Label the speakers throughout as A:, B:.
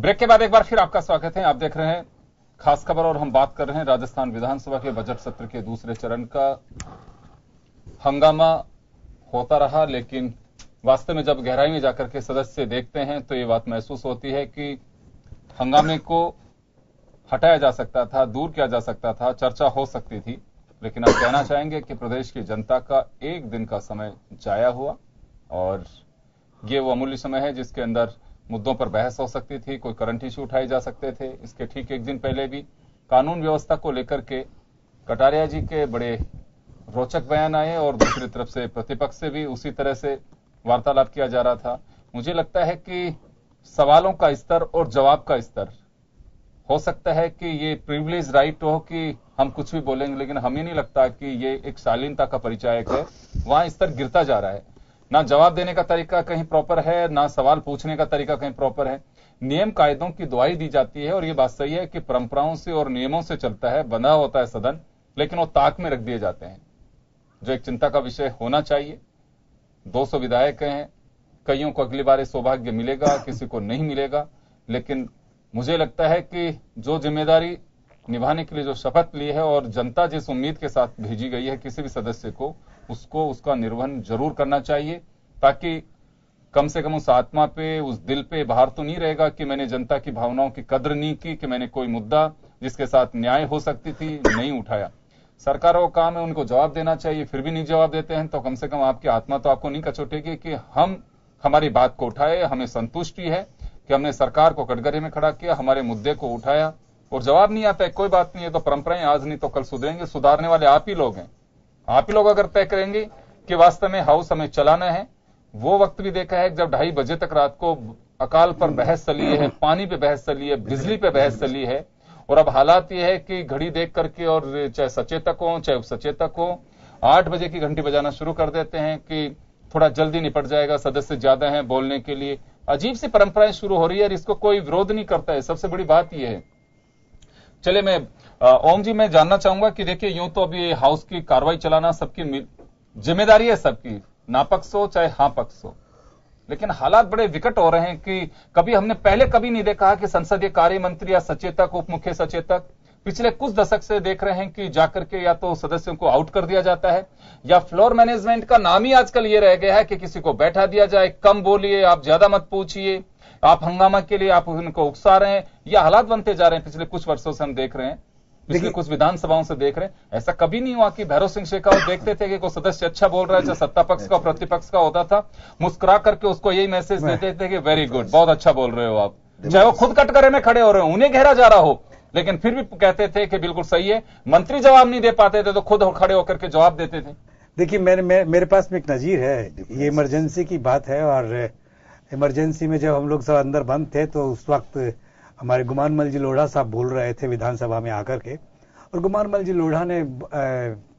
A: Break के बाद एक बार फिर आपका स्वागत है। आप देख रहे हैं खास खबर और हम बात कर रहे हैं राजस्थान विधानसभा के बजट सत्र के दूसरे चरण का। हंगामा होता रहा, लेकिन वास्तव में जब गहराई में जाकर के सदस्य देखते हैं तो ये बात महसूस होती है कि हंगामे को हटाया जा सकता था, दूर किया जा सकता था, चर्चा हो सकती थी। लेकिन आप कहना चाहेंगे कि प्रदेश की जनता का एक दिन का समय जाया हुआ और ये वो अमूल्य समय है जिसके अंदर मुद्दों पर बहस हो सकती थी, कोई करंट इश्यू उठाए जा सकते थे। इसके ठीक एक दिन पहले भी कानून व्यवस्था को लेकर के कटारिया जी के बड़े रोचक बयान आए और दूसरी तरफ से प्रतिपक्ष से भी उसी तरह से वार्तालाप किया जा रहा था। मुझे लगता है कि सवालों का स्तर और जवाब का स्तर, हो सकता है कि ये प्रिविलेज राइट हो कि हम कुछ भी बोलेंगे, लेकिन हमें नहीं लगता कि ये एक शालीनता का परिचायक है। वहां स्तर गिरता जा रहा है। ना जवाब देने का तरीका कहीं प्रॉपर है, ना सवाल पूछने का तरीका कहीं प्रॉपर है। नियम कायदों की दुहाई दी जाती है और ये बात सही है कि परंपराओं से और नियमों से चलता है, बंधा होता है सदन, लेकिन वो ताक में रख दिए जाते हैं, जो एक चिंता का विषय होना चाहिए। 200 विधायक हैं, कईयों को अगली बार सौभाग्य मिलेगा, किसी को नहीं मिलेगा। लेकिन मुझे लगता है कि जो जिम्मेदारी निभाने के लिए जो शपथ ली है और जनता जिस उम्मीद के साथ भेजी गई है किसी भी सदस्य को, उसको उसका निर्वहन जरूर करना चाहिए, ताकि कम से कम उस आत्मा पे, उस दिल पे भार तो नहीं रहेगा कि मैंने जनता की भावनाओं की कद्र नहीं की, कि मैंने कोई मुद्दा जिसके साथ न्याय हो सकती थी नहीं उठाया। सरकारों का काम है उनको जवाब देना चाहिए, फिर भी नहीं जवाब देते हैं तो कम से कम आपकी आत्मा तो आपको नहीं कचोटेगी कि हम हमारी बात को उठाए। हमें संतुष्टि है कि हमने सरकार को कटघरे में खड़ा किया, हमारे मुद्दे को उठाया और जवाब नहीं आता है। कोई बात नहीं है, तो परंपराएं आज नहीं तो कल सुधरेंगे। सुधारने वाले आप ही लोग हैं। आप ही लोग अगर तय करेंगे कि वास्तव में हाउस हमें चलाना है। वो वक्त भी देखा है जब 2:30 बजे तक रात को अकाल पर बहस चली है, पानी पे बहस चली है, बिजली पे बहस चली है। और अब हालात ये है कि घड़ी देख करके, और चाहे सचेतक हो चाहे उप सचेतक हो, 8 बजे की घंटी बजाना शुरू कर देते हैं कि थोड़ा जल्दी निपट जाएगा, सदस्य ज्यादा हैं बोलने के लिए। अजीब सी परंपराएं शुरू हो रही है और इसको कोई विरोध नहीं करता है। सबसे बड़ी बात यह है। चले मैं ओम जी, मैं जानना चाहूंगा कि देखिए, यूं तो अभी हाउस की कार्रवाई चलाना सबकी जिम्मेदारी है, सबकी, ना पक्ष हो चाहे हाँ पक्ष हो। लेकिन हालात बड़े विकट हो रहे हैं कि कभी हमने पहले कभी नहीं देखा कि संसदीय कार्य मंत्री या सचेतक, उप मुख्य सचेतक पिछले कुछ दशक से देख रहे हैं कि जाकर के या तो सदस्यों को आउट कर दिया जाता है, या फ्लोर मैनेजमेंट का नाम ही आजकल ये रह गया है कि किसी को बैठा दिया जाए, कम बोलिए, आप ज्यादा मत पूछिए, आप हंगामा के लिए आप उनको उकसा रहे हैं। ये हालात बनते जा रहे हैं। पिछले कुछ वर्षों से हम देख रहे हैं, पिछले कुछ विधानसभाओं से देख रहे हैं। ऐसा कभी नहीं हुआ कि भैरव सिंह शेखावत देखते थे कि कोई सदस्य अच्छा बोल रहा है, चाहे सत्ता पक्ष का प्रतिपक्ष का होता था, मुस्कुरा करके उसको यही मैसेज देते थे कि वेरी गुड, बहुत अच्छा बोल रहे हो आप, चाहे वो खुद कटघरे में खड़े हो रहे हो, उन्हें घेरा जा रहा हो, लेकिन फिर भी कहते थे कि बिल्कुल सही है। मंत्री जवाब नहीं दे पाते थे तो खुद खड़े होकर के जवाब देते थे।
B: देखिए, मेरे पास में एक नजीर है। ये इमरजेंसी की बात है और इमरजेंसी में जब हम लोग सब अंदर बंद थे तो उस वक्त हमारे गुमान मल जी लोढ़ा साहब बोल रहे थे विधानसभा में आकर के, और गुमान मल जी लोढ़ा ने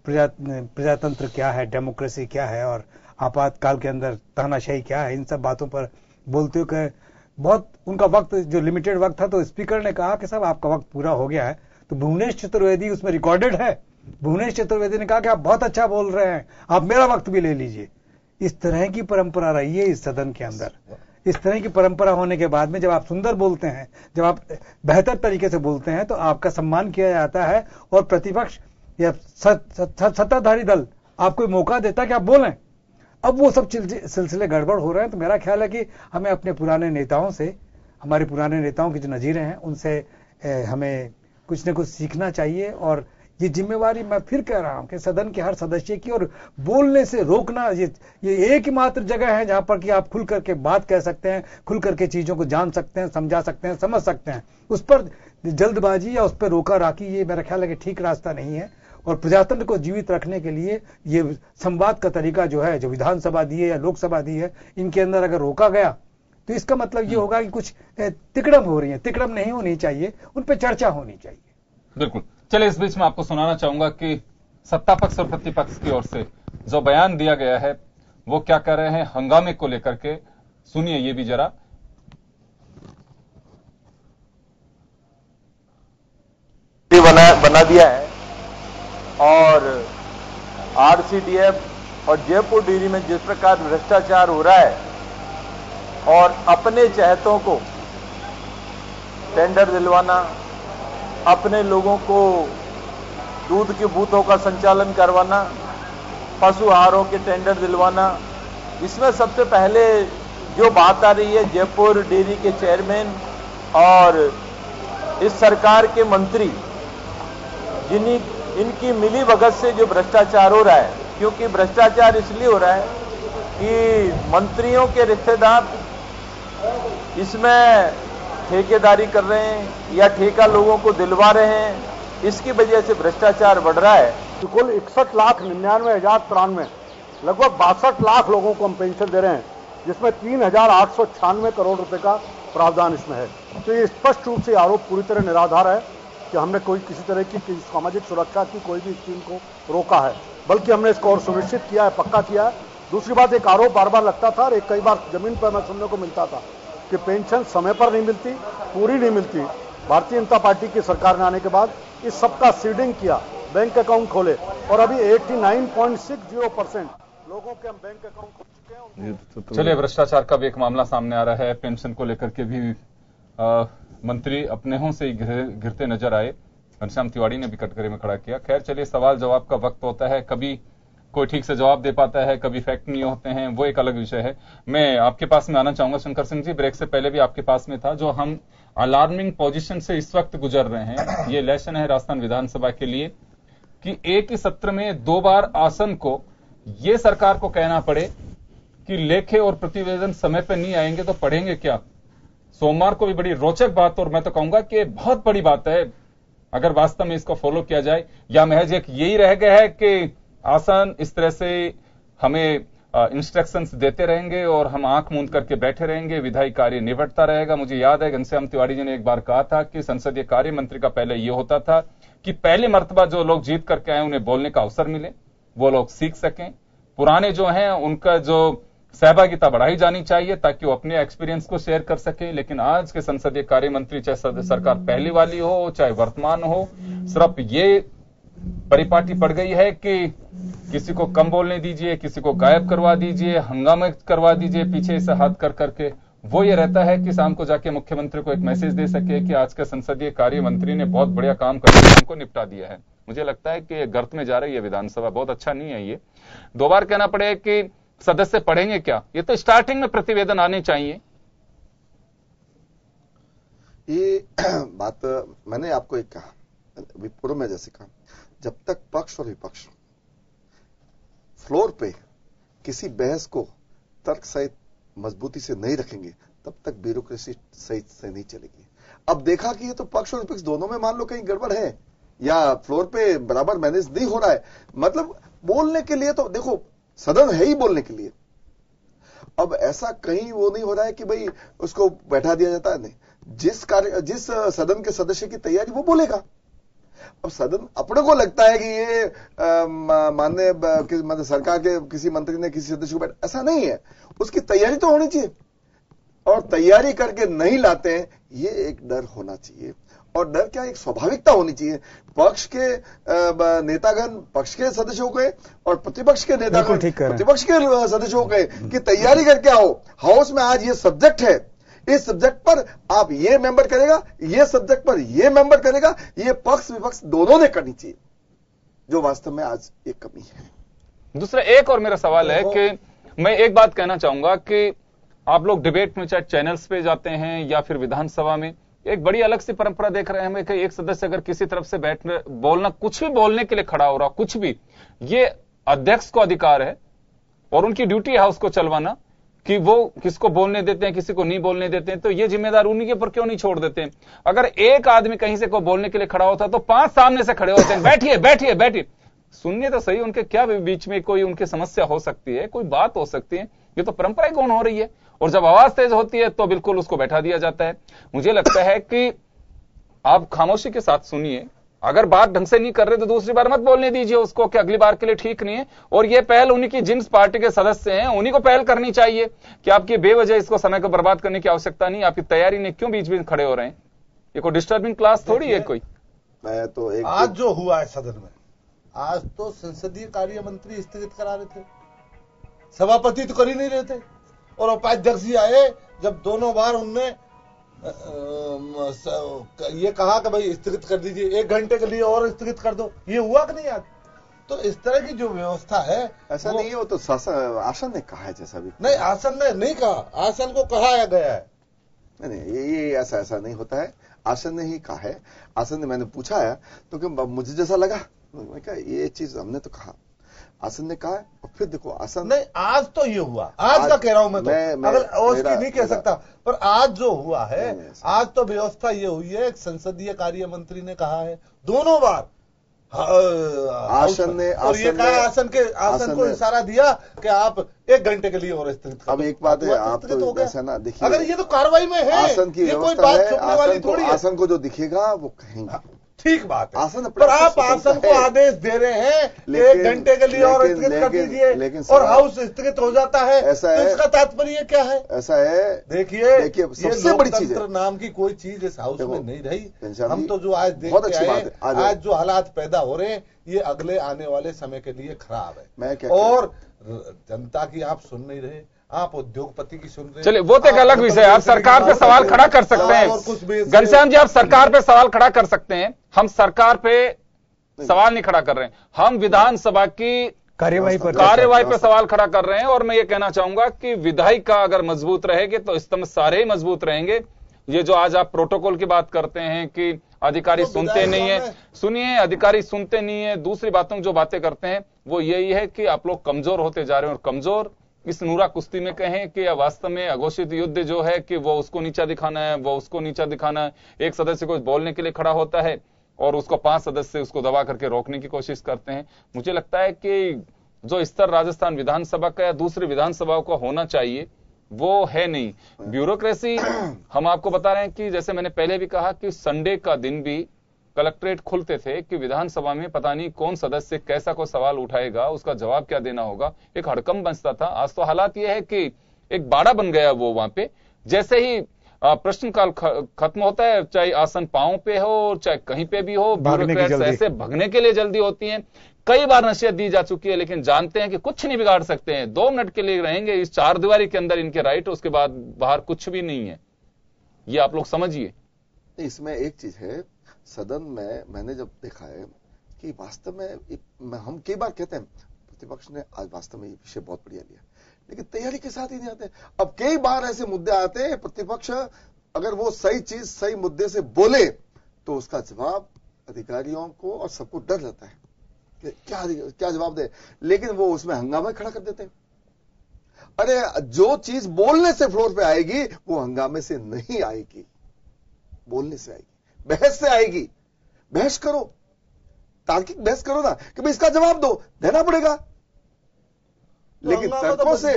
B: प्रजातंत्र क्या है, डेमोक्रेसी क्या है और आपातकाल के अंदर तानाशाही क्या है, इन सब बातों पर बोलते हुए बहुत उनका वक्त जो लिमिटेड वक्त था, तो स्पीकर ने कहा कि साहब आपका वक्त पूरा हो गया है। तो भुवनेश चतुर्वेदी, उसमें रिकॉर्डेड है, भुवनेश चतुर्वेदी ने कहा कि आप बहुत अच्छा बोल रहे हैं, आप मेरा वक्त भी ले लीजिए। इस तरह की परंपरा रही है इस सदन के अंदर। इस तरह की परंपरा होने के बाद में जब आप सुंदर बोलते हैं, जब आप बेहतर तरीके से बोलते हैं, तो आपका सम्मान किया जाता है और प्रतिपक्ष या सत्ताधारी दल आपको मौका देता है कि आप बोलें। अब वो सब सिलसिले गड़बड़ हो रहे हैं। तो मेरा ख्याल है कि हमें अपने पुराने नेताओं से, हमारे पुराने नेताओं की जो नजीरें हैं, उनसे हमें कुछ न कुछ सीखना चाहिए। और ये जिम्मेवारी मैं फिर कह रहा हूं कि सदन के हर सदस्य की, और बोलने से रोकना, ये एक ही मात्र जगह है जहां पर कि आप खुल करके बात कह सकते हैं, खुल करके चीजों को जान सकते हैं, समझा सकते हैं, समझ सकते हैं। उस पर जल्दबाजी या उस पर रोका राखी, ये मेरा ख्याल है कि ठीक रास्ता नहीं है। और प्रजातंत्र को जीवित रखने के लिए ये संवाद का तरीका जो है, जो विधानसभा दी है या लोकसभा दी है, इनके अंदर अगर रोका गया तो इसका मतलब ये होगा कि कुछ तिकड़म हो रही है। तिकड़म नहीं होनी चाहिए, उन पर चर्चा होनी चाहिए।
A: बिल्कुल। चलिए, इस बीच में आपको सुनाना चाहूंगा कि सत्ता पक्ष और प्रतिपक्ष की ओर से जो बयान दिया गया है वो क्या कह रहे हैं हंगामे को लेकर के। सुनिए ये भी जरा।
C: बना दिया है और आरसीडीएफ और जयपुर डेयरी में जिस प्रकार भ्रष्टाचार हो रहा है और अपने चहेतों को टेंडर दिलवाना, अपने लोगों को दूध के बूथों का संचालन करवाना, पशु आहारों के टेंडर दिलवाना। इसमें सबसे पहले जो बात आ रही है जयपुर डेयरी के चेयरमैन और इस सरकार के मंत्री, इनकी मिली भगत से जो भ्रष्टाचार हो रहा है, क्योंकि भ्रष्टाचार इसलिए हो रहा है कि मंत्रियों के रिश्तेदार इसमें ठेकेदारी कर रहे हैं या ठेका लोगों को दिलवा रहे हैं, इसकी वजह से भ्रष्टाचार बढ़ रहा है।
D: तो कुल 61,99,093 लगभग 62 लाख लोगों को हम पेंशन दे रहे हैं, जिसमें 3,896 करोड़ रुपए का प्रावधान इसमें है। तो ये स्पष्ट रूप से आरोप पूरी तरह निराधार है कि हमने कोई किसी तरह की सामाजिक सुरक्षा की कोई भी स्कीम को रोका है, बल्कि हमने इसको और सुनिश्चित किया है, पक्का किया है। दूसरी बात, एक आरोप बार बार लगता था और कई बार जमीन पर मैं सुनने को मिलता था कि पेंशन समय पर नहीं मिलती, पूरी नहीं मिलती। भारतीय जनता पार्टी की सरकार ने आने के बाद इस सबका सीडिंग किया, बैंक अकाउंट खोले और अभी 89.60% लोगों के हम बैंक अकाउंट खोल चुके हैं।
A: चलिए, भ्रष्टाचार का भी एक मामला सामने आ रहा है। पेंशन को लेकर के भी मंत्री अपने हों से ही घिरते नजर आए। घनश्याम तिवाड़ी ने भी कटघरे में खड़ा किया। खैर, चलिए, सवाल जवाब का वक्त होता है, कभी कोई ठीक से जवाब दे पाता है, कभी फैक्ट नहीं होते हैं, वो एक अलग विषय है। मैं आपके पास में आना चाहूंगा शंकर सिंह जी, ब्रेक से पहले भी आपके पास में था, जो हम अलार्मिंग पोजीशन से इस वक्त गुजर रहे हैं। ये इलेक्शन है राजस्थान विधानसभा के लिए कि एक ही सत्र में 2 बार आसन को ये सरकार को कहना पड़े कि लेखे और प्रतिवेदन समय पर नहीं आएंगे तो पढ़ेंगे क्या। सोमवार को भी बड़ी रोचक बात, और मैं तो कहूंगा कि बहुत बड़ी बात है अगर वास्तव में इसको फॉलो किया जाए, या महज एक यही रह गया है कि आसन इस तरह से हमें इंस्ट्रक्शंस देते रहेंगे और हम आंख मूंद करके बैठे रहेंगे, विधायी कार्य निपटता रहेगा। मुझे याद है घनश्याम तिवाड़ी जी ने एक बार कहा था कि संसदीय कार्य मंत्री का पहले यह होता था कि पहली मर्तबा जो लोग जीत करके आए उन्हें बोलने का अवसर मिले, वो लोग सीख सकें, पुराने जो हैं उनका जो सहभागिता बढ़ाई जानी चाहिए ताकि वो अपने एक्सपीरियंस को शेयर कर सके। लेकिन आज के संसदीय कार्य मंत्री, चाहे सरकार पहली वाली हो चाहे वर्तमान हो, सिर्फ ये परिपाटी पड़ गई है कि किसी को कम बोलने दीजिए, किसी को गायब करवा दीजिए, हंगामा करवा दीजिए पीछे से हाथ कर करके। वो ये रहता है कि शाम को जाके मुख्यमंत्री को एक मैसेज दे सके कि आज के संसदीय कार्य मंत्री ने बहुत बढ़िया काम करके काम को निपटा दिया है। मुझे लगता है कि गर्त में जा रही है विधानसभा, बहुत अच्छा नहीं है ये। 2 बार कहना पड़े कि सदस्य पढ़ेंगे क्या, ये तो स्टार्टिंग में प्रतिवेदन आने चाहिए।
E: ये बात मैंने आपको एक कहा, पूर्व में जैसे कहा, जब तक पक्ष और विपक्ष फ्लोर पे किसी बहस को तर्क सहित मजबूती से नहीं रखेंगे, तब तक ब्यूरोक्रेसी सहित से नहीं चलेगी। अब देखा कि ये तो पक्ष और विपक्ष दोनों में मान लो कहीं गड़बड़ है या फ्लोर पे बराबर मैनेज नहीं हो रहा है। मतलब बोलने के लिए तो देखो सदन है ही बोलने के लिए, अब ऐसा कहीं वो नहीं हो रहा है कि भाई उसको बैठा दिया जाता है। नहीं, जिस सदन के सदस्य की तैयारी वो बोलेगा। अब सदन अपने को लगता है कि ये माननीय सरकार के किसी मंत्री ने किसी सदस्य को बैठा, ऐसा नहीं है। उसकी तैयारी तो होनी चाहिए और तैयारी करके नहीं लाते हैं, ये एक डर होना चाहिए। और डर क्या, एक स्वाभाविकता होनी चाहिए। पक्ष के नेतागण पक्ष के सदस्यों के और प्रतिपक्ष के नेतागण प्रतिपक्ष के सदस्यों के कि तैयारी करके आओ। हाउस में आज ये सब्जेक्ट है, इस सब्जेक्ट पर आप ये मेंबर करेगा, ये सब्जेक्ट पर ये मेंबर करेगा, ये पक्ष विपक्ष दोनों ने करनी चाहिए, जो वास्तव में आज एक कमी है।
A: दूसरा एक और मेरा सवाल है कि मैं एक बात कहना चाहूंगा कि आप लोग डिबेट में चाहे चैनल्स पे जाते हैं या फिर विधानसभा में, एक बड़ी अलग सी परंपरा देख रहे हैं हमें कि एक सदस्य अगर किसी तरफ से बैठने बोलना, कुछ भी बोलने के लिए खड़ा हो रहा, कुछ भी, ये अध्यक्ष को अधिकार है और उनकी ड्यूटी है हाउस को चलवाना कि वो किसको बोलने देते हैं, किसी को नहीं बोलने देते हैं। तो ये जिम्मेदार उन्हीं के ऊपर क्यों नहीं छोड़ देते हैं? अगर एक आदमी कहीं से कोई बोलने के लिए खड़ा होता तो 5 सामने से खड़े होते हैं, बैठिए बैठिए बैठिए, सुनिए तो सही, उनके क्या बीच में कोई उनकी समस्या हो सकती है, कोई बात हो सकती है। ये तो परंपरा कौन हो रही है। और जब आवाज तेज होती है तो बिल्कुल उसको बैठा दिया जाता है। मुझे लगता है कि आप खामोशी के साथ सुनिए, अगर बात ढंग से नहीं कर रहे तो दूसरी बार मत बोलने दीजिए उसको कि अगली बार के लिए ठीक नहीं है। और ये पहल उन्हीं की जिन पार्टी के सदस्य हैं उन्हीं को पहल करनी चाहिए कि आपकी बेवजह इसको समय को बर्बाद करने की आवश्यकता नहीं, आपकी तैयारी ने क्यों बीच बीच खड़े हो रहे हैं। ये कोई डिस्टर्बिंग क्लास थोड़ी है कोई।
E: मैं तो एक
F: आज जो हुआ है सदन में, आज तो संसदीय कार्य मंत्री स्थगित करा रहे थे, सभापति तो कर ही नहीं रहे थे, और उपाध्यक्ष जी आए जब दोनों बार उनने ये कहा कि भाई स्थगित कर दीजिए, 1 घंटे के लिए और स्थगित कर दो, ये हुआ कि नहीं आज? तो इस तरह की जो व्यवस्था है
E: ऐसा नहीं है, वो तो आसन ने कहा है जैसा भी।
F: नहीं, आसन ने नहीं कहा, आसन को कहा गया है।
E: नहीं, ये ऐसा नहीं होता है, आसन ने ही कहा है। आसन ने, मैंने पूछा है तो कि मुझे जैसा लगा, मैं कहा ये चीज हमने तो कहा, आसन ने कहा है। और फिर देखो आसन
F: नहीं, आज तो ये हुआ, आज का कह रहा हूं मैं तो, अगर उसकी नहीं कह सकता, पर आज जो हुआ है, आज तो व्यवस्था ये हुई है, संसदीय कार्य मंत्री ने कहा है दोनों बार,
E: आसन ने,
F: और ये कहा आसन को इशारा दिया कि आप 1 घंटे के लिए और स्थगित करो।
E: अब एक बात है, आप तो ऐसा ना देखिए,
F: अगर ये तो कार्रवाई में है,
E: आसन की
F: ये कोई बात छुपने वाली थोड़ी है।
E: आसन को जो दिखेगा वो कहेंगे,
F: ठीक बात है,
E: आसन
F: पर आप आसन को आदेश दे रहे हैं कि 1 घंटे के लिए और स्थगित कर दीजिए, और हाउस स्थगित हो जाता है,
E: ऐसा है,
F: तो इसका तात्पर्य क्या है?
E: ऐसा है,
F: देखिए
E: सबसे बड़ी चीज है,
F: नाम की कोई चीज इस हाउस में नहीं रही। हम तो जो आज देख
E: बहुत
F: के
E: अच्छी
F: आए,
E: बात है,
F: आज जो हालात पैदा हो रहे हैं, ये अगले आने वाले समय के लिए खराब है।
E: मैं क्या
F: और जनता की आप सुन नहीं रहे, आप उद्योगपति की सुन रहे हैं।
A: चलिए, वो तो एक अलग विषय है, आप सरकार पे सवाल खड़ा कर सकते हैं। घनश्याम जी, आप सरकार पे सवाल खड़ा कर सकते हैं, हम सरकार पे सवाल नहीं खड़ा कर रहे हैं, हम विधानसभा की कार्यवाही पे सवाल खड़ा कर रहे हैं। और मैं ये कहना चाहूंगा कि विधायिका अगर मजबूत रहेगी तो स्तंभ सारे ही मजबूत रहेंगे। ये जो आज आप प्रोटोकॉल की बात करते हैं कि अधिकारी सुनते नहीं है, सुनिए, अधिकारी सुनते नहीं है, दूसरी बातों जो बातें करते हैं वो यही है कि आप लोग कमजोर होते जा रहे हैं, और कमजोर इस नूरा कुश्ती में कहें कि वास्तव में अघोषित युद्ध जो है कि वो उसको नीचा दिखाना है, वो उसको नीचा दिखाना है। एक सदस्य को बोलने के लिए खड़ा होता है और उसको 5 सदस्य उसको दबा करके रोकने की कोशिश करते हैं। मुझे लगता है कि जो स्तर राजस्थान विधानसभा का या दूसरी विधानसभाओं का होना चाहिए वो है नहीं। ब्यूरोक्रेसी, हम आपको बता रहे हैं कि जैसे मैंने पहले भी कहा कि संडे का दिन भी कलेक्ट्रेट खुलते थे कि विधानसभा में पता नहीं कौन सदस्य कैसा को सवाल उठाएगा, उसका जवाब क्या देना होगा, एक हड़कंप बचता था। आज तो हालात यह है कि एक बाड़ा बन गया वो वहां पे। जैसे ही प्रश्नकाल खत्म होता है, चाहे आसन पांव पे हो चाहे कहीं पे भी हो, ब्यूरोक्रेट्स ऐसे भगने के लिए जल्दी होती हैं। कई बार नसीहत दी जा चुकी है, लेकिन जानते हैं कि कुछ नहीं बिगाड़ सकते हैं, 2 मिनट के लिए रहेंगे इस 4 दीवारी के अंदर इनके राइट, उसके बाद बाहर कुछ भी नहीं है। ये आप लोग समझिए।
E: इसमें एक चीज है, सदन में मैंने जब देखा है कि वास्तव में हम कई बार कहते हैं प्रतिपक्ष ने आज वास्तव में ये विषय बहुत बढ़िया लिया, लेकिन तैयारी के साथ ही नहीं आते। अब कई बार ऐसे मुद्दे आते हैं, प्रतिपक्ष अगर वो सही चीज सही मुद्दे से बोले तो उसका जवाब अधिकारियों को और सबको डर रहता है कि क्या जवाब दे, लेकिन वो उसमें हंगामा खड़ा कर देते हैं। अरे जो चीज बोलने से फ्लोर पे आएगी वो हंगामे से नहीं आएगी, बोलने से आएगी, बहस से आएगी। बहस करो, तार्किक बहस करो ना कि भाई इसका जवाब दो, देना पड़ेगा। लेकिन तर्कों से,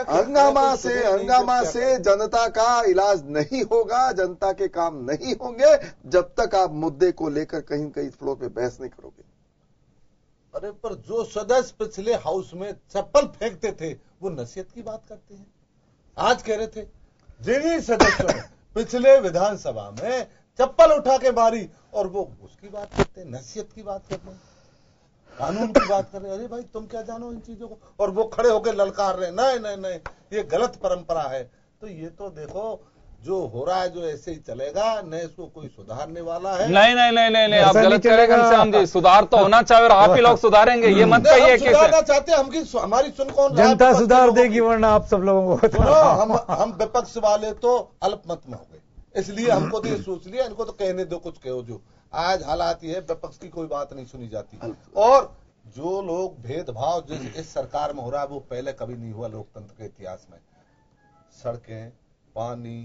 E: हंगामा से जनता का इलाज नहीं होगा, जनता के काम नहीं होंगे जब तक आप मुद्दे को लेकर कहीं कहीं फ्लोर पे बहस नहीं करोगे।
F: अरे पर जो सदस्य पिछले हाउस में चप्पल फेंकते थे वो नसीहत की बात करते हैं। आज कह रहे थे जिन्हीं सदस्यों ने पिछले विधानसभा में चप्पल उठा के मारी, और वो उसकी बात करते हैं, नसीहत की बात करते हैं, कानून की बात कर रहे हैं। अरे भाई तुम क्या जानो इन चीजों को, और वो खड़े होकर ललकार रहे नहीं, ये गलत परंपरा है। तो ये तो देखो जो हो रहा है, जो ऐसे ही चलेगा, न इसको कोई सुधारने वाला है।
A: नहीं, आप गलत करेंगे घनश्याम जी। सुधार तो होना चाहिए और आप ही लोग सुधारेंगे, ये मत कहिए कि
F: सुधारना चाहते हैं। हमारी सुन कौन,
B: जनता सुधार देगी, वरना आप सब लोगों को
F: हम विपक्ष वाले तो अल्पमत में हो गए, इसलिए हमको तो ये सोच लिया इनको तो कहने दो, कुछ कहो। जो आज हालात ये है, विपक्ष की कोई बात नहीं सुनी जाती, और जो लोग भेदभाव जैसे इस सरकार में हो रहा है वो पहले कभी नहीं हुआ लोकतंत्र के इतिहास में। सड़कें, पानी,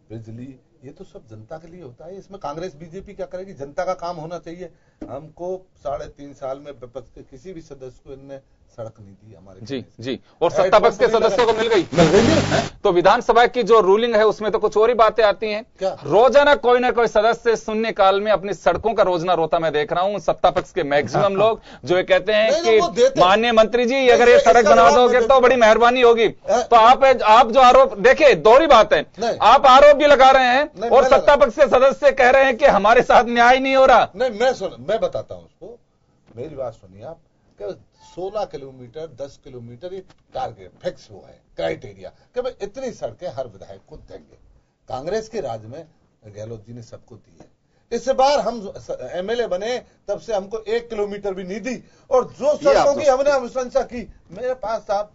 F: बिजली, ये तो सब जनता के लिए होता है। इसमें कांग्रेस बीजेपी क्या करेगी? जनता का काम होना चाहिए। हमको 3.5 साल में विपक्ष के किसी भी सदस्य को इनने सड़क नहीं दी हमारे।
A: जी, और सत्ता पक्ष के सदस्यों को मिल गई। तो विधानसभा की जो रूलिंग है उसमें तो कुछ और ही बातें आती हैं। रोजाना कोई ना कोई सदस्य शून्य काल में अपनी सड़कों का रोजना रोता मैं देख रहा हूं। सत्ता पक्ष के मैक्सिमम लोग जो ये कहते हैं कि माननीय मंत्री जी अगर ये सड़क बना दोगे तो बड़ी मेहरबानी होगी। तो आप जो आरोप, देखिए दोहरी बात है, आप आरोप भी लगा रहे हैं और सत्ता पक्ष के सदस्य कह रहे हैं कि हमारे साथ न्याय नहीं हो रहा।
F: नहीं, मैं बताता हूं उसको, मेरी बात सुनिए आप। 16 किलोमीटर 10 किलोमीटर ये टारगेट फिक्स हुआ है, क्राइटेरिया कि भाई इतनी सड़कें हर विधायक को देंगे। कांग्रेस के राज में गहलोत जी ने सबको दी है। इस बार हम एमएलए बने तब से हमको 1 किलोमीटर भी नहीं दी, और जो सड़कों की हमने अनुशंसा की मेरे पास साहब,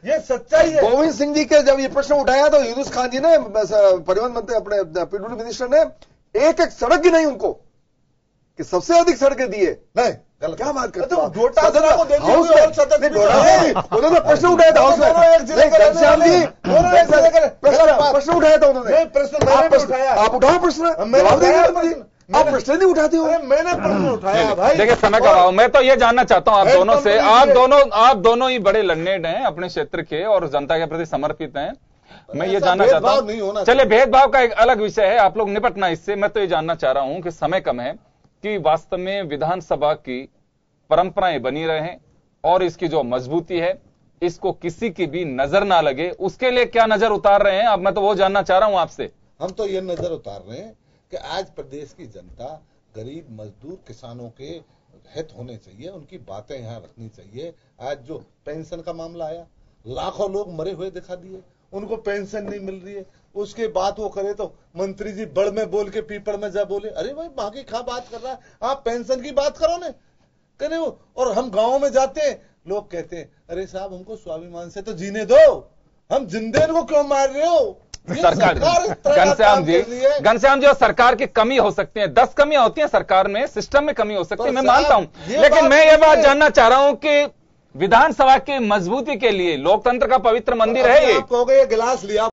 F: ये सच्चाई है।
E: गोविंद सिंह जी के जब ये प्रश्न उठाया तो यूनुस खान जी ने, परिवहन मंत्री अपने पीडब्ल्यूडी मिनिस्टर ने एक एक सड़क गिनाई उनको कि सबसे अधिक सड़कें दी है।
F: नहीं,
E: क्या बात करते
F: हो?
E: उन्होंने प्रश्न उठाया था हाउस में, घनश्याम जी प्रश्न उठाया था उन्होंने। आप उठाओ प्रश्न, आप प्रश्न नहीं उठाते हो।
F: मैंने प्रश्न उठाया भाई।
A: देखिए समय का अभाव, मैं तो ये जानना चाहता हूं आप दोनों से, आप दोनों ही बड़े लड़नेड हैं अपने क्षेत्र के और जनता के प्रति समर्पित हैं। मैं ये जानना चाहता हूं, चलिए भेदभाव का एक अलग विषय है, आप लोग निपटना इससे। मैं तो ये जानना चाह रहा हूं कि समय कम है कि वास्तव में विधानसभा की परंपराएं बनी रहे और इसकी जो मजबूती है इसको किसी की भी नजर ना लगे, उसके लिए क्या नजर उतार रहे हैं? अब मैं तो वो जानना चाह रहा हूं आपसे।
F: हम तो ये नजर उतार रहे हैं कि आज प्रदेश की जनता, गरीब मजदूर किसानों के हित होने चाहिए, उनकी बातें यहां रखनी चाहिए। आज जो पेंशन का मामला आया, लाखों लोग मरे हुए दिखा दिए, उनको पेंशन नहीं मिल रही है। उसके बाद वो करे तो मंत्री जी बड़ में बोल के पीपड़ में जा बोले, अरे भाई बाकी खा बात कर रहा है, आप पेंशन की बात करो ना, करे। और हम गांव में जाते हैं, लोग कहते हैं अरे साहब हमको स्वाभिमान से तो जीने दो, हम जिंदे को क्यों मार रहे हो?
A: सरकार घनश्याम जी, और सरकार की कमी हो सकती है, 10 कमियां होती हैं सरकार में, सिस्टम में कमी हो सकती है, मैं मानता हूं, लेकिन मैं ये बात जानना चाह रहा हूं कि विधानसभा की मजबूती के लिए लोकतंत्र का पवित्र मंदिर है ये।
F: आप कहोगे ये गिलास लिया